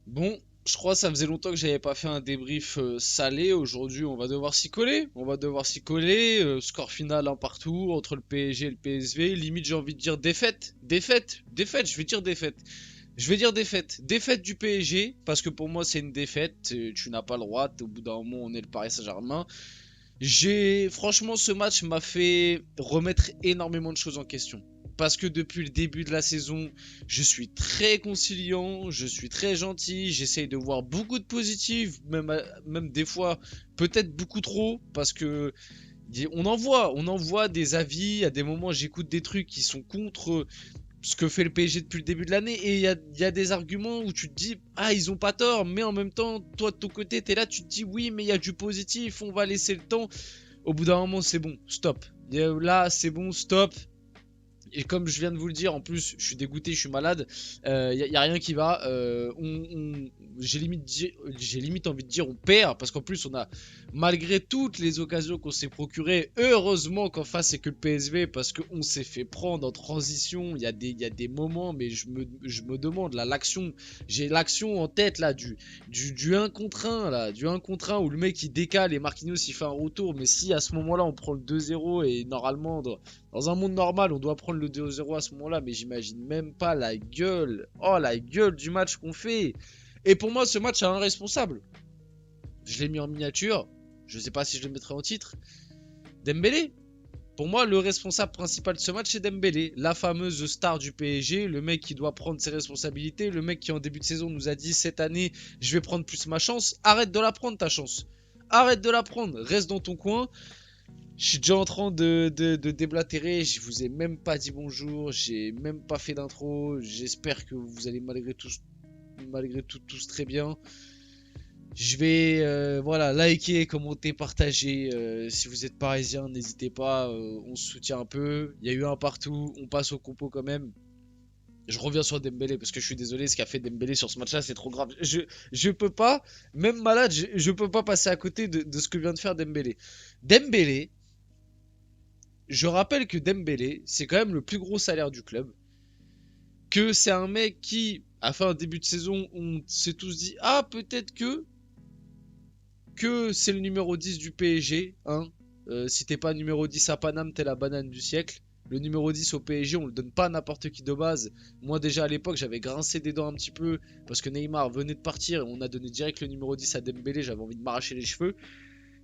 Bon, je crois que ça faisait longtemps que j'avais pas fait un débrief salé. Aujourd'hui, on va devoir s'y coller. On va devoir s'y coller. Score final un partout entre le PSG et le PSV. Limite, j'ai envie de dire défaite. Défaite. Défaite. Je vais dire défaite. Je vais dire défaite. Défaite du PSG. Parce que pour moi, c'est une défaite. Tu n'as pas le droit. Au bout d'un moment, on est le Paris Saint-Germain. Franchement, ce match m'a fait remettre énormément de choses en question. Parce que depuis le début de la saison, je suis très conciliant, je suis très gentil, j'essaye de voir beaucoup de positifs, même des fois peut-être beaucoup trop, parce que on en voit des avis, à des moments j'écoute des trucs qui sont contre ce que fait le PSG depuis le début de l'année, et il y a des arguments où tu te dis, ah, ils ont pas tort, mais en même temps, toi de ton côté, t'es là, tu te dis, oui, mais il y a du positif, on va laisser le temps. Au bout d'un moment, c'est bon, stop. Là, c'est bon, stop. Et comme je viens de vous le dire, en plus, je suis dégoûté, je suis malade. Y a rien qui va. J'ai limite envie de dire on perd parce qu'en plus on a, malgré toutes les occasions qu'on s'est procurées, heureusement qu'en face c'est que le PSV parce qu'on s'est fait prendre en transition. Il y a des moments, mais je me demande là, j'ai l'action en tête là du 1 contre 1 là, du 1 contre 1 où le mec il décale et Marquinhos il fait un retour. Mais si à ce moment-là on prend le 2-0 et normalement dans un monde normal, on doit prendre le 2-0 à ce moment-là, mais j'imagine même pas la gueule. Oh, la gueule du match qu'on fait. Et pour moi, ce match a un responsable. Je l'ai mis en miniature. Je sais pas si je le mettrai en titre. Dembélé. Pour moi, le responsable principal de ce match, c'est Dembélé. La fameuse star du PSG. Le mec qui doit prendre ses responsabilités. Le mec qui, en début de saison, nous a dit cette année, je vais prendre plus ma chance. Arrête de la prendre, ta chance. Arrête de la prendre. Reste dans ton coin. Je suis déjà en train de déblatérer, je vous ai même pas dit bonjour, j'ai même pas fait d'intro, j'espère que vous allez malgré tout tous très bien. Je vais voilà, liker, commenter, partager. Si vous êtes parisien, n'hésitez pas, on se soutient un peu. Il y a eu un partout, on passe au compo quand même. Je reviens sur Dembélé parce que je suis désolé, ce qu'a fait Dembélé sur ce match-là, c'est trop grave. Je peux pas, même malade, je peux pas passer à côté de ce que vient de faire Dembélé. Dembélé, je rappelle que Dembélé, c'est quand même le plus gros salaire du club. Que c'est un mec qui a fait un début de saison, on s'est tous dit, ah, peut-être que c'est le numéro 10 du PSG. Hein. Si t'es pas numéro 10 à Paname, t'es la banane du siècle. Le numéro 10 au PSG, on le donne pas à n'importe qui de base. Moi, déjà à l'époque, j'avais grincé des dents un petit peu parce que Neymar venait de partir et on a donné direct le numéro 10 à Dembélé. J'avais envie de m'arracher les cheveux.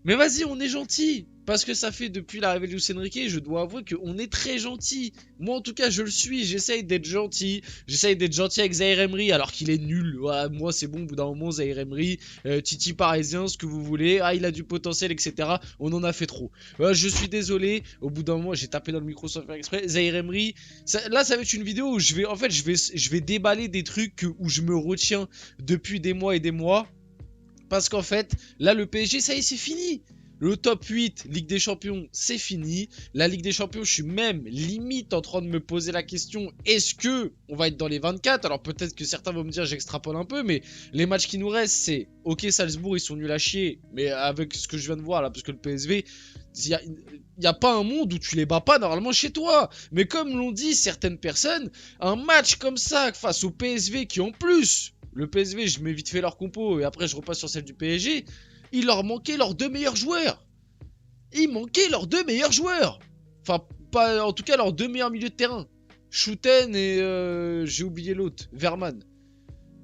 Mais vas-y, on est gentil. Parce que ça fait depuis l'arrivée de Luis Enrique, je dois avouer qu'on est très gentil. Moi, en tout cas, je le suis. J'essaye d'être gentil. J'essaye d'être gentil avec Zaire Emery alors qu'il est nul. Voilà, moi, c'est bon. Au bout d'un moment, Zaire Emery, Titi parisien, ce que vous voulez. Ah, il a du potentiel, etc. On en a fait trop. Je suis désolé. Au bout d'un moment, j'ai tapé dans le micro sans faire exprès. Zaire Emery, là, ça va être une vidéo où je vais déballer des trucs où je me retiens depuis des mois et des mois. Parce qu'en fait, là, le PSG, ça y est, c'est fini. Le top 8, Ligue des Champions, c'est fini. La Ligue des Champions, je suis même limite en train de me poser la question, est-ce que on va être dans les 24? Alors peut-être que certains vont me dire j'extrapole un peu, mais les matchs qui nous restent, c'est ok, Salzbourg, ils sont nuls à chier, mais avec ce que je viens de voir là, parce que le PSV, il n'y a pas un monde où tu les bats pas normalement chez toi. Mais comme l'ont dit certaines personnes, un match comme ça face au PSV qui en plus, le PSV, je mets vite fait leur compo et après je repasse sur celle du PSG, il leur manquait leurs deux meilleurs joueurs. Il manquait leurs deux meilleurs joueurs. Enfin, pas, en tout cas, leurs deux meilleurs milieux de terrain. Schouten et j'ai oublié l'autre, Verman.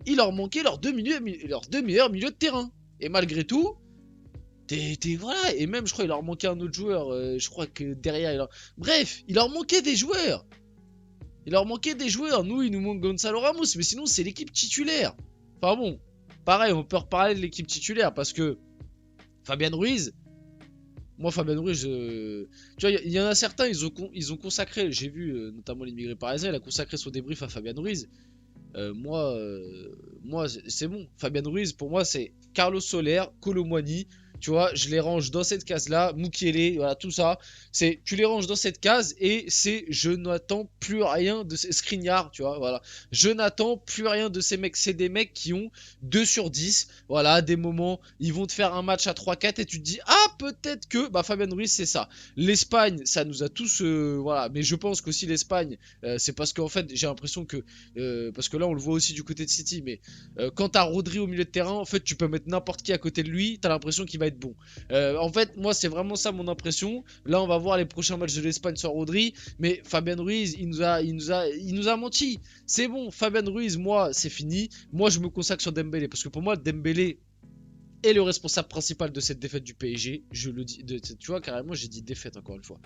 Il leur manquait leurs deux meilleurs milieux de terrain. Et malgré tout, voilà. Et même, je crois, il leur manquait un autre joueur. Je crois que derrière, bref, il leur manquait des joueurs. Il leur manquait des joueurs. Nous, il nous manque Gonzalo Ramos. Mais sinon, c'est l'équipe titulaire. Enfin bon, pareil, on peut reparler de l'équipe titulaire parce que Fabien Ruiz, moi, Fabien Ruiz, tu vois, il y en a certains, ils ont consacré, j'ai vu notamment l'immigré parisien, il a consacré son débrief à Fabien Ruiz. Moi, c'est bon. Fabien Ruiz, pour moi, c'est Carlos Soler, Colomwani, Tu vois, je les range dans cette case-là, Mukiele, voilà, tout ça. Tu les ranges dans cette case et je n'attends plus rien de ces Skriniar, tu vois, voilà. Je n'attends plus rien de ces mecs. C'est des mecs qui ont 2 sur 10. Voilà, à des moments, ils vont te faire un match à 3-4 et tu te dis, ah, peut-être que, bah, Fabien Ruiz, c'est ça. L'Espagne, ça nous a tous, voilà. Mais je pense qu'aussi l'Espagne, c'est parce qu'en fait, j'ai l'impression que, parce que là, on le voit aussi du côté de City, mais quand t'as Rodri au milieu de terrain, en fait, tu peux mettre n'importe qui à côté de lui, t'as l'impression qu'il va être bon. En fait, moi, c'est vraiment ça mon impression. Là, on va voir les prochains matchs de l'Espagne sur Rodri, mais Fabien Ruiz, il nous a menti. C'est bon, Fabien Ruiz, moi, c'est fini. Moi, je me consacre sur Dembélé, parce que pour moi, Dembélé est le responsable principal de cette défaite du PSG. Je le dis, tu vois, carrément, j'ai dit défaite encore une fois.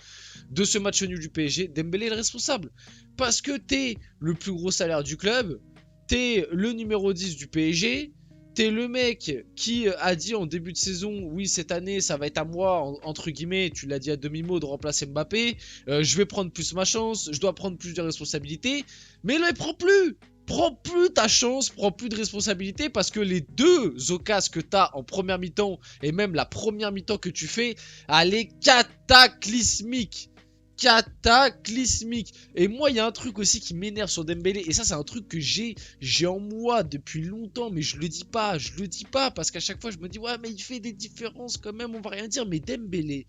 De ce match nul du PSG, Dembélé est le responsable. Parce que t'es le plus gros salaire du club, t'es le numéro 10 du PSG, t'es le mec qui a dit en début de saison, oui, cette année, ça va être à moi, entre guillemets, tu l'as dit à demi-mot, de remplacer Mbappé. Je vais prendre plus ma chance, je dois prendre plus de responsabilités. Mais là, il prend plus. Prends plus ta chance, prends plus de responsabilité parce que les deux occasions que tu as en première mi-temps et même la première mi-temps que tu fais, elle est cataclysmique. Cataclysmique. Et moi, il y a un truc aussi qui m'énerve sur Dembélé. Et ça, c'est un truc que j'ai en moi depuis longtemps. Mais je le dis pas. Je le dis pas. Parce qu'à chaque fois, je me dis, ouais, mais il fait des différences quand même. On va rien dire. Mais Dembélé.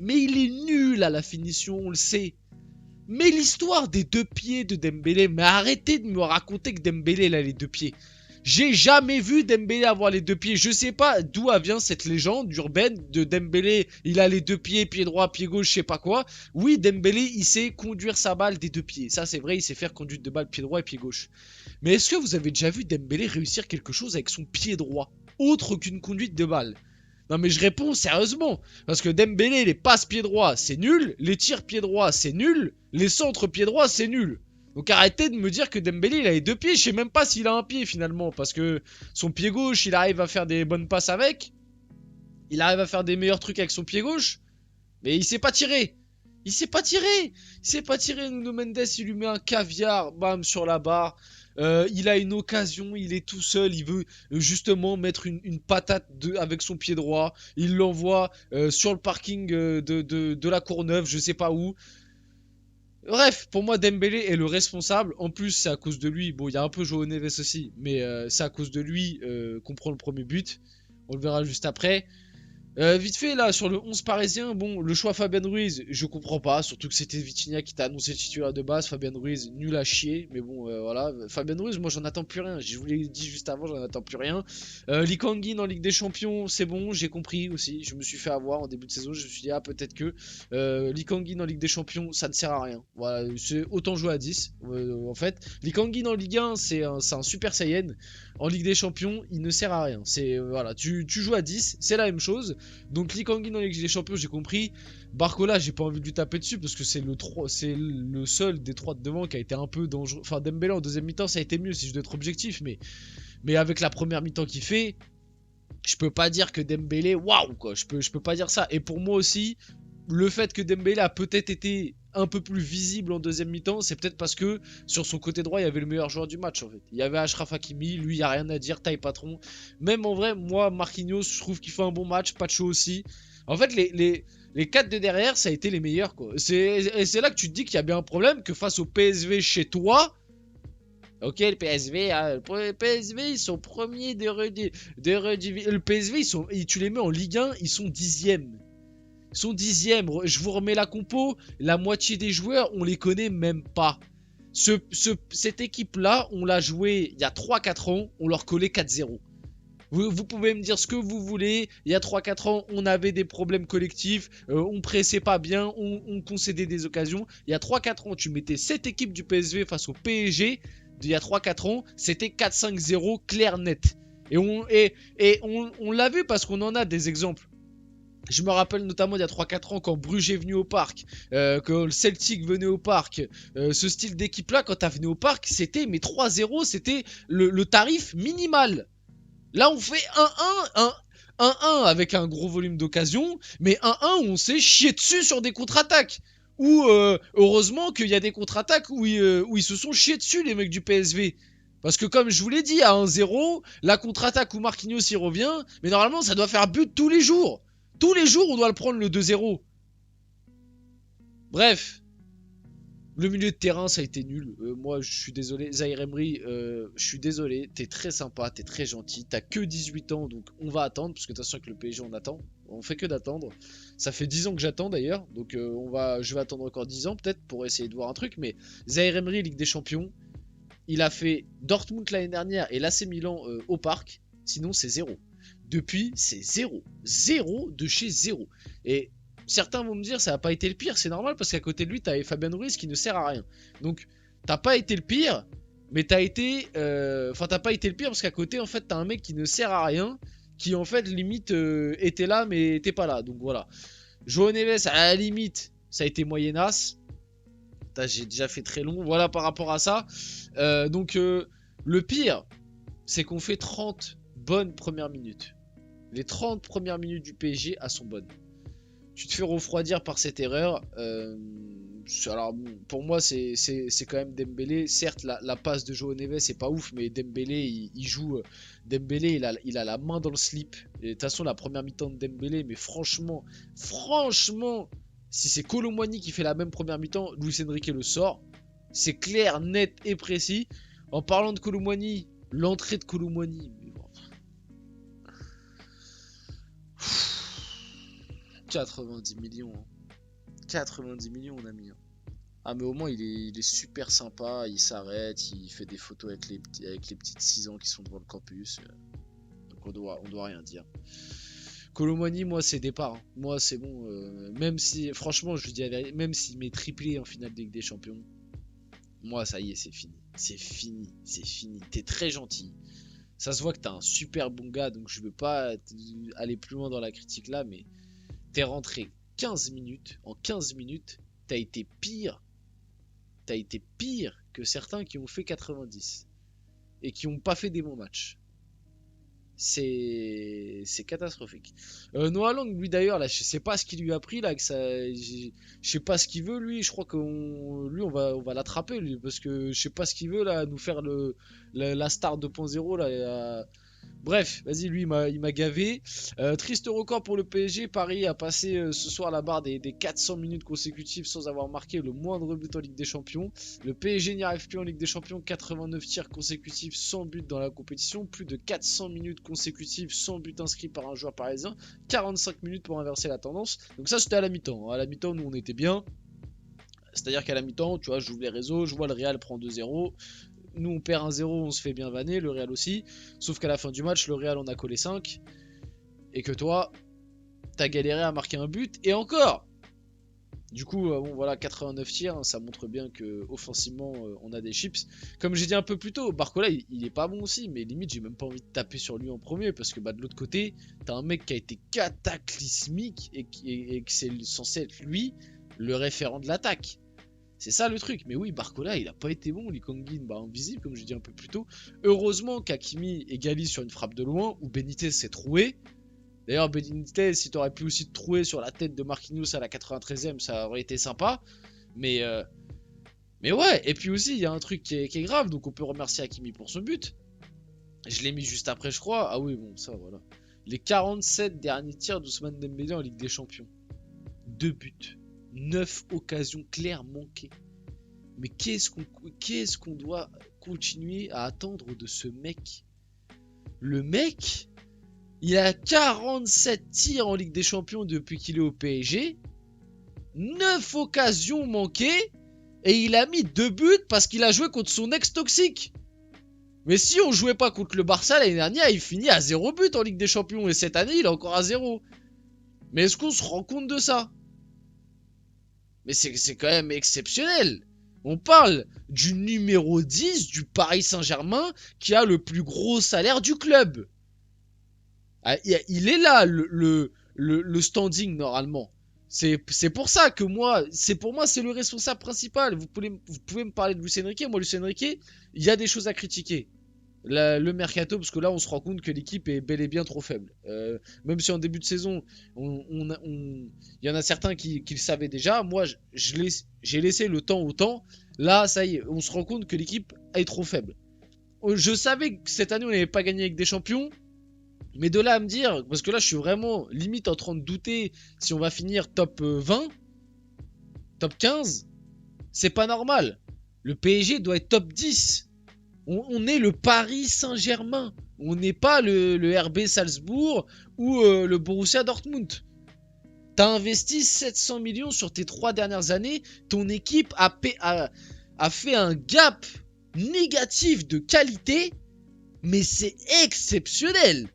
Mais il est nul à la finition. On le sait. Mais l'histoire des 2 pieds de Dembélé. Mais arrêtez de me raconter que Dembélé, il a les 2 pieds. J'ai jamais vu Dembélé avoir les 2 pieds. Je sais pas d'où vient cette légende urbaine de Dembélé. Il a les 2 pieds, pied droit, pied gauche, je sais pas quoi. Oui, Dembélé, il sait conduire sa balle des 2 pieds. Ça, c'est vrai, il sait faire conduite de balle pied droit et pied gauche. Mais est-ce que vous avez déjà vu Dembélé réussir quelque chose avec son pied droit, autre qu'une conduite de balle? Non mais je réponds sérieusement. Parce que Dembélé, les passes pied droit, c'est nul. Les tirs pied droit, c'est nul. Les centres pied droit, c'est nul. Donc arrêtez de me dire que Dembélé il a les 2 pieds, je sais même pas s'il a un pied finalement, parce que son pied gauche il arrive à faire des bonnes passes avec, il arrive à faire des meilleurs trucs avec son pied gauche, mais il sait pas tirer. Il sait pas tirer. Il sait pas tirer. Nuno Mendes il lui met un caviar, bam, sur la barre. Il a une occasion, il est tout seul, il veut justement mettre une patate avec son pied droit. Il l'envoie sur le parking de la Courneuve, je sais pas où. Bref, pour moi, Dembélé est le responsable. En plus, c'est à cause de lui. Bon, il y a un peu João Neves aussi, mais c'est à cause de lui qu'on prend le premier but. On le verra juste après. Vite fait là sur le 11 parisien, bon le choix Fabien Ruiz je comprends pas, surtout que c'était Vitinha qui t'a annoncé titulaire de base. Fabien Ruiz nul à chier, mais bon voilà, Fabien Ruiz moi j'en attends plus rien, je vous l'ai dit juste avant, j'en attends plus rien. Lee Kangin en Ligue des Champions c'est bon, j'ai compris aussi, je me suis fait avoir en début de saison, je me suis dit ah peut-être que Lee Kangin en Ligue des Champions ça ne sert à rien, voilà c'est autant jouer à 10 en fait. Lee Kangin en Ligue 1 c'est un super Saiyan, en Ligue des Champions il ne sert à rien, c'est voilà tu joues à 10 c'est la même chose. Donc Lee Kangin dans Ligue des Champions, j'ai compris. Barcola, j'ai pas envie de lui taper dessus parce que c'est le seul des 3 de devant qui a été un peu dangereux. Enfin, Dembélé en deuxième mi-temps, ça a été mieux si je dois être objectif, mais avec la première mi-temps qu'il fait, je peux pas dire que Dembélé, waouh quoi. Je peux pas dire ça. Et pour moi aussi, le fait que Dembélé a peut-être été un peu plus visible en deuxième mi-temps, c'est peut-être parce que sur son côté droit, il y avait le meilleur joueur du match en fait. Il y avait Achraf Hakimi, lui, il n'y a rien à dire, taille patron. Même en vrai, moi, Marquinhos, je trouve qu'il fait un bon match, Pacho aussi. En fait, les 4 de derrière, ça a été les meilleurs quoi. Et c'est là que tu te dis qu'il y a bien un problème, que face au PSV chez toi. Ok, le PSV, hein, le PSV, ils sont premiers le PSV, tu les mets en Ligue 1, ils sont 10e. Ils sont 10e. Je vous remets la compo. La moitié des joueurs, on les connaît même pas. Cette équipe-là, on l'a jouée il y a 3-4 ans. On leur collait 4-0. Vous pouvez me dire ce que vous voulez. Il y a 3-4 ans, on avait des problèmes collectifs. On pressait pas bien. On concédait des occasions. Il y a 3-4 ans, tu mettais cette équipe du PSV face au PSG. Il y a 3-4 ans, c'était 4-5-0 clair net. Et on l'a vu parce qu'on en a des exemples. Je me rappelle notamment il y a 3-4 ans quand Bruges est venu au parc, quand le Celtic venait au parc, ce style d'équipe là quand t'as venu au parc c'était mais 3-0 c'était le tarif minimal. Là on fait 1-1, 1-1 avec un gros volume d'occasion, mais 1-1 où on s'est chié dessus sur des contre-attaques. Ou heureusement qu'il y a des contre-attaques où ils se sont chiés dessus les mecs du PSV. Parce que comme je vous l'ai dit, à 1-0, la contre-attaque où Marquinhos y revient, mais normalement ça doit faire but tous les jours. Tous les jours on doit le prendre le 2-0. Bref, le milieu de terrain ça a été nul. Moi je suis désolé, Zaïre Emery, je suis désolé, t'es très sympa, t'es très gentil, t'as que 18 ans donc on va attendre, parce que de toute façon avec le PSG on attend. On fait que d'attendre. Ça fait 10 ans que j'attends d'ailleurs, donc je vais attendre encore 10 ans peut-être pour essayer de voir un truc, mais Zaïre Emery, Ligue des Champions. Il a fait Dortmund l'année dernière et l'AC Milan au parc. Sinon, c'est zéro. Depuis, c'est zéro. Zéro de chez zéro. Et certains vont me dire, ça n'a pas été le pire. C'est normal parce qu'à côté de lui, t'avais Fabien Ruiz qui ne sert à rien. Donc, t'as pas été le pire, mais t'as été. Enfin, t'as pas été le pire parce qu'à côté, en fait, t'as un mec qui ne sert à rien. Qui, en fait, limite, était là, mais était pas là. Donc, voilà. Joao Neves, à la limite, ça a été moyenasse. J'ai déjà fait très long. Voilà par rapport à ça. Le pire, c'est qu'on fait 30 bonnes premières minutes. Les 30 premières minutes du PSG, elles sont bonnes. Tu te fais refroidir par cette erreur. Alors, pour moi, c'est quand même Dembélé. Certes, la passe de Joao Neves, c'est pas ouf, mais Dembélé, il joue. Dembélé, il a la main dans le slip. Et de toute façon, la première mi-temps de Dembélé, mais franchement, si c'est Kolo Muani qui fait la même première mi-temps, Luis Enrique le sort. C'est clair, net et précis. En parlant de Kolo Muani, l'entrée de Kolo Muani. 90 millions. 90 millions, on a mis. Ah, mais au moins, il est super sympa. Il s'arrête, il fait des photos avec les petites 6 ans qui sont devant le campus. Donc on doit rien dire. Kolo Muani, moi c'est départ. Moi c'est bon. Même si, franchement, je lui dis la vérité, même s'il met triplé en finale de Ligue des Champions, moi ça y est, c'est fini. C'est fini. C'est fini. T'es très gentil. Ça se voit que t'es un super bon gars, donc je veux pas aller plus loin dans la critique là, mais t'es rentré 15 minutes. En 15 minutes, t'as été pire. T'as été pire que certains qui ont fait 90 et qui ont pas fait des bons matchs. C'est catastrophique. Noah Lang, lui d'ailleurs, là, je sais pas ce qu'il lui a pris là, je sais pas ce qu'il veut lui. Je crois lui on va l'attraper lui, parce que je sais pas ce qu'il veut là, nous faire la star 2.0 là. Bref, vas-y, lui il m'a gavé. Triste record pour le PSG. Paris a passé ce soir la barre des 400 minutes consécutives sans avoir marqué le moindre but en Ligue des Champions. Le PSG n'y arrive plus en Ligue des Champions. 89 tirs consécutifs sans but dans la compétition. Plus de 400 minutes consécutives sans but inscrit par un joueur parisien. 45 minutes pour inverser la tendance. Donc ça c'était à la mi-temps. À la mi-temps nous on était bien. C'est-à-dire qu'à la mi-temps, tu vois, j'ouvre les réseaux, je vois le Real prend 2-0. Nous on perd 1-0, on se fait bien vanner, le Real aussi. Sauf qu'à la fin du match, le Real en a collé 5. Et que toi, t'as galéré à marquer un but. Et encore. Du coup, bon voilà, 89 tirs, hein, ça montre bien que offensivement, on a des chips. Comme j'ai dit un peu plus tôt, Barcola, il est pas bon aussi. Mais limite, j'ai même pas envie de taper sur lui en premier. Parce que de l'autre côté, t'as un mec qui a été cataclysmique. Et que c'est censé être lui, le référent de l'attaque. C'est ça le truc. Mais oui, Barcola, il a pas été bon. Lee Kangin, invisible, comme je dis un peu plus tôt. Heureusement qu'Hakimi égalise sur une frappe de loin, où Benitez s'est troué. D'ailleurs, Benitez, si t'aurais pu aussi te trouer sur la tête de Marquinhos à la 93e, ça aurait été sympa. Mais ouais, et puis aussi, il y a un truc qui est grave, donc on peut remercier Hakimi pour son but. Je l'ai mis juste après, je crois. Ah oui, bon, ça, voilà. Les 47 derniers tirs d'Ousmane Dembélé en Ligue des Champions. 2 buts. 9 occasions claires manquées. Mais qu'est-ce qu'on doit continuer à attendre de ce mec? Le mec, il a 47 tirs en Ligue des Champions depuis qu'il est au PSG. 9 occasions manquées. Et il a mis 2 buts parce qu'il a joué contre son ex toxique. Mais si on jouait pas contre le Barça l'année dernière, il finit à 0 but en Ligue des Champions. Et cette année, il est encore à 0. Mais est-ce qu'on se rend compte de ça? Mais c'est quand même exceptionnel. On parle du numéro 10 du Paris Saint-Germain qui a le plus gros salaire du club. Ah, il est là le standing normalement. C'est pour ça que pour moi, c'est le responsable principal. Vous pouvez me parler de Luis Enrique. Moi, Luis Enrique, il y a des choses à critiquer. Le mercato, parce que là on se rend compte que l'équipe est bel et bien trop faible. Même si en début de saison, il y en a certains qui le savaient déjà. Moi, j'ai laissé le temps au temps. Là, ça y est, on se rend compte que l'équipe est trop faible. je savais que cette année on n'avait pas gagné avec des champions. Mais de là à me dire, parce que là je suis vraiment limite en train de douter si on va finir top 20, top 15, c'est pas normal. Le PSG doit être top 10. On est le Paris Saint-Germain. On n'est pas le RB Salzbourg ou le Borussia Dortmund. T'as investi 700 millions sur tes 3 dernières années. Ton équipe a fait un gap négatif de qualité, mais c'est exceptionnel.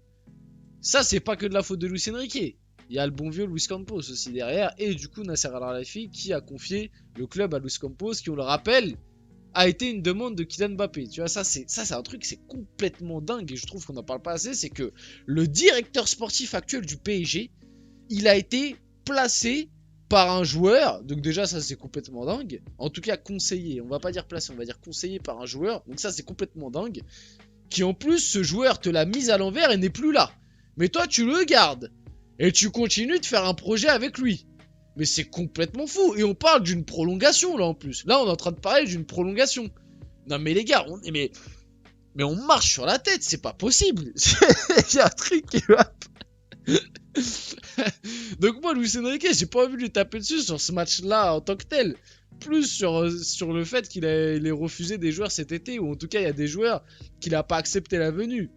Ça, c'est pas que de la faute de Luis Enrique. Il y a le bon vieux Luis Campos aussi derrière. Et du coup, Nasser Al-Khelaifi qui a confié le club à Luis Campos, qui, on le rappelle, a été une demande de Kylian Mbappé. Tu vois, ça c'est un truc, c'est complètement dingue. Et je trouve qu'on n'en parle pas assez. C'est que le directeur sportif actuel du PSG, il a été placé par un joueur. Donc déjà, ça c'est complètement dingue. En tout cas, conseillé. On va pas dire placé, on va dire conseillé par un joueur. Donc ça, c'est complètement dingue. Qui en plus, ce joueur te l'a mise à l'envers et n'est plus là. Mais toi, tu le gardes. Et tu continues de faire un projet avec lui. Mais c'est complètement fou. Et on parle d'une prolongation là en plus. Là, on est en train de parler d'une prolongation. Non mais les gars, mais on marche sur la tête, c'est pas possible. Il y a un truc qui va. Donc moi, Luis Enrique, j'ai pas envie de lui taper dessus sur ce match-là en tant que tel. Plus sur le fait qu'il ait refusé des joueurs cet été, ou en tout cas, il y a des joueurs qu'il a pas accepté la venue.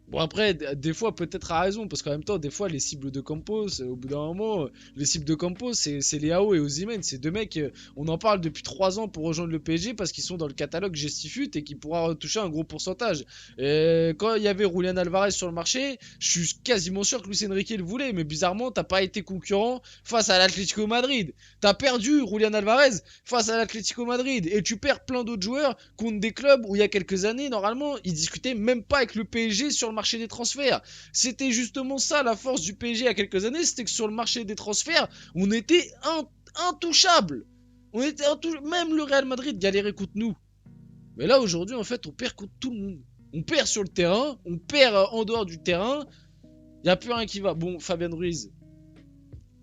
Bon après, des fois peut-être a raison, parce qu'en même temps, des fois les cibles de Campos, au bout d'un moment, les cibles de Campos, c'est Leao et Osimhen, ces deux mecs, on en parle depuis 3 ans pour rejoindre le PSG, parce qu'ils sont dans le catalogue Gestifut et qui pourra toucher un gros pourcentage. Et quand il y avait Julian Alvarez sur le marché, je suis quasiment sûr que Luis Enrique le voulait, mais bizarrement, t'as pas été concurrent face à l'Atlético Madrid. T'as perdu Julian Alvarez face à l'Atlético Madrid, et tu perds plein d'autres joueurs contre des clubs où il y a quelques années, normalement, ils discutaient même pas avec le PSG sur le marché des transferts. C'était justement ça la force du PSG il y a quelques années, c'était que sur le marché des transferts, on était intouchable. Même le Real Madrid galérait contre nous. Mais là aujourd'hui en fait on perd contre tout le monde. On perd sur le terrain, on perd en dehors du terrain. Il n'y a plus rien qui va. Bon, Fabien Ruiz,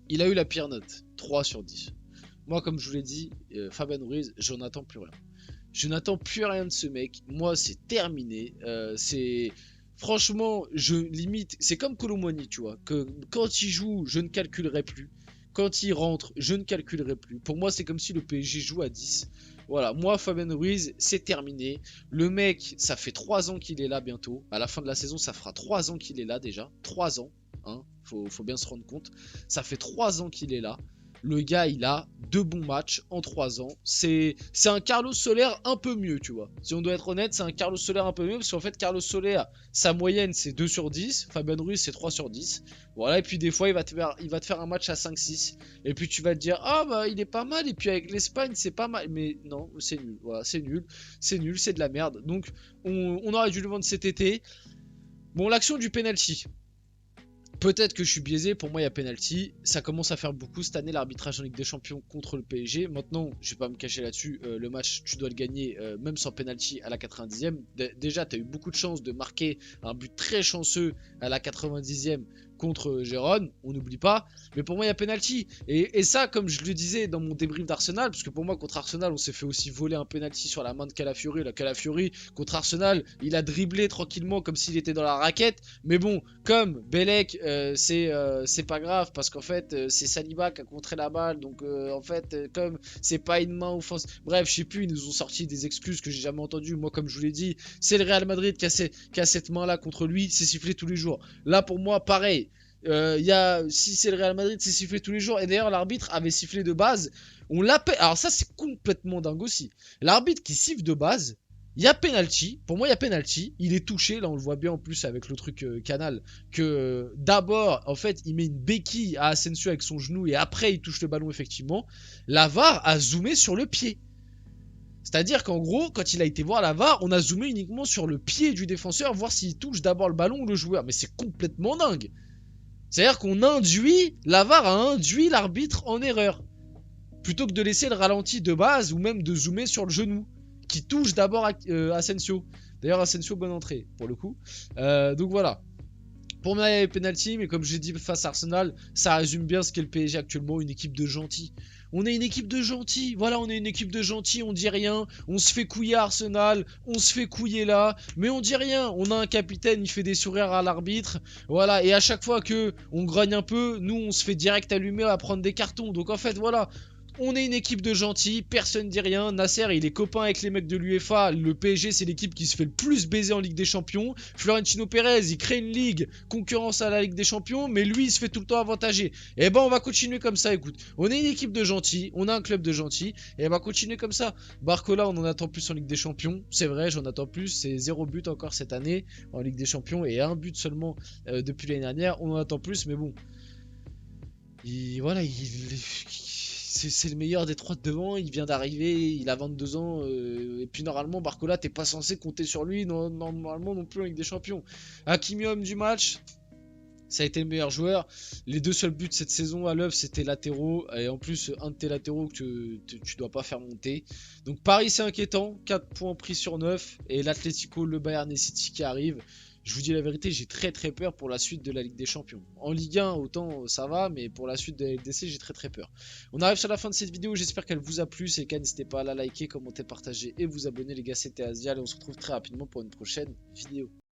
il a eu la pire note, 3 sur 10. Moi comme je vous l'ai dit, Fabien Ruiz, j'en attends plus rien. Je n'attends plus rien de ce mec. Moi c'est terminé. Franchement, je limite, c'est comme Kolo Muani, tu vois, que quand il joue, je ne calculerai plus. Quand il rentre, je ne calculerai plus. Pour moi, c'est comme si le PSG joue à 10. Voilà, moi, Fabien Ruiz, c'est terminé. Le mec, ça fait 3 ans qu'il est là bientôt. À la fin de la saison, ça fera 3 ans qu'il est là déjà. 3 ans, hein, faut bien se rendre compte. Ça fait 3 ans qu'il est là. Le gars, il a 2 bons matchs en 3 ans. C'est un Carlos Soler un peu mieux, tu vois. Si on doit être honnête, c'est un Carlos Soler un peu mieux. Parce qu'en fait, Carlos Soler, sa moyenne, c'est 2 sur 10. Fabien Ruiz, c'est 3 sur 10. Voilà, et puis des fois, il va te faire un match à 5-6. Et puis tu vas te dire, ah bah, il est pas mal. Et puis avec l'Espagne, c'est pas mal. Mais non, c'est nul. Voilà, c'est nul. C'est nul, c'est de la merde. Donc, on aurait dû le vendre cet été. Bon, l'action du penalty. Peut-être que je suis biaisé, pour moi il y a penalty, ça commence à faire beaucoup cette année l'arbitrage en Ligue des Champions contre le PSG. Maintenant, je vais pas me cacher là-dessus, le match tu dois le gagner même sans penalty à la 90e. Déjà tu as eu beaucoup de chance de marquer un but très chanceux à la 90e contre Gérone, on n'oublie pas, mais pour moi il y a penalty. Et ça, comme je le disais dans mon débrief d'Arsenal, parce que pour moi contre Arsenal on s'est fait aussi voler un penalty sur la main de Calafiori. La Calafiori contre Arsenal, il a dribblé tranquillement comme s'il était dans la raquette, mais bon, comme Belek, c'est pas grave parce qu'en fait c'est Saliba qui a contré la balle, donc en fait comme c'est pas une main offensive, bref je sais plus, ils nous ont sorti des excuses que j'ai jamais entendues. Moi comme je vous l'ai dit, c'est le Real Madrid qui a cette main là contre lui, c'est sifflé tous les jours. Là pour moi pareil, si c'est le Real Madrid, c'est sifflé tous les jours. Et d'ailleurs l'arbitre avait sifflé de base, on l'appelle, alors ça c'est complètement dingue aussi, l'arbitre qui siffle de base. Il y a penalty, pour moi il y a penalty, il est touché, là on le voit bien en plus avec le truc Canal, que d'abord en fait il met une béquille à Asensio avec son genou et après il touche le ballon effectivement. La VAR a zoomé sur le pied. C'est-à-dire qu'en gros, quand il a été voir la VAR, on a zoomé uniquement sur le pied du défenseur, voir s'il touche d'abord le ballon ou le joueur. Mais c'est complètement dingue. C'est-à-dire qu'on induit, la VAR a induit l'arbitre en erreur. Plutôt que de laisser le ralenti de base ou même de zoomer sur le genou qui touche d'abord Asensio. D'ailleurs, Asensio, bonne entrée pour le coup. Donc voilà. Pour moi, il y avait penalty, mais comme j'ai dit face à Arsenal, ça résume bien ce qu'est le PSG actuellement, une équipe de gentils. On est une équipe de gentils. Voilà, on est une équipe de gentils. On dit rien. On se fait couiller à Arsenal. On se fait couiller là. Mais on dit rien. On a un capitaine. Il fait des sourires à l'arbitre. Voilà. Et à chaque fois que on grogne un peu, nous, on se fait direct allumer à prendre des cartons. Donc en fait, voilà. On est une équipe de gentils, personne dit rien. Nasser, il est copain avec les mecs de l'UEFA. Le PSG, c'est l'équipe qui se fait le plus baiser en Ligue des Champions. Florentino Pérez, il crée une ligue concurrence à la Ligue des Champions, mais lui, il se fait tout le temps avantager. Et ben, on va continuer comme ça, écoute. On est une équipe de gentils, on a un club de gentils, et on va continuer comme ça. Barcola, on en attend plus en Ligue des Champions. C'est vrai, j'en attends plus. C'est 0 but encore cette année en Ligue des Champions et 1 but seulement depuis l'année dernière. On en attend plus, mais bon. Voilà, c'est le meilleur des trois de devant, il vient d'arriver, il a 22 ans, et puis normalement Barcola t'es pas censé compter sur lui, normalement non plus en Ligue des Champions. Hakimi homme du match, ça a été le meilleur joueur. Les deux seuls buts cette saison à l'œuvre c'était latéraux, et en plus un de tes latéraux que tu dois pas faire monter. Donc Paris c'est inquiétant, 4 points pris sur 9, et l'Atlético, le Bayern et City qui arrivent. Je vous dis la vérité, j'ai très peur pour la suite de la Ligue des Champions. En Ligue 1, autant ça va, mais pour la suite de la LDC, j'ai très peur. On arrive sur la fin de cette vidéo, j'espère qu'elle vous a plu. C'est le cas, n'hésitez pas à la liker, commenter, partager et vous abonner les gars, c'était Asial et on se retrouve très rapidement pour une prochaine vidéo.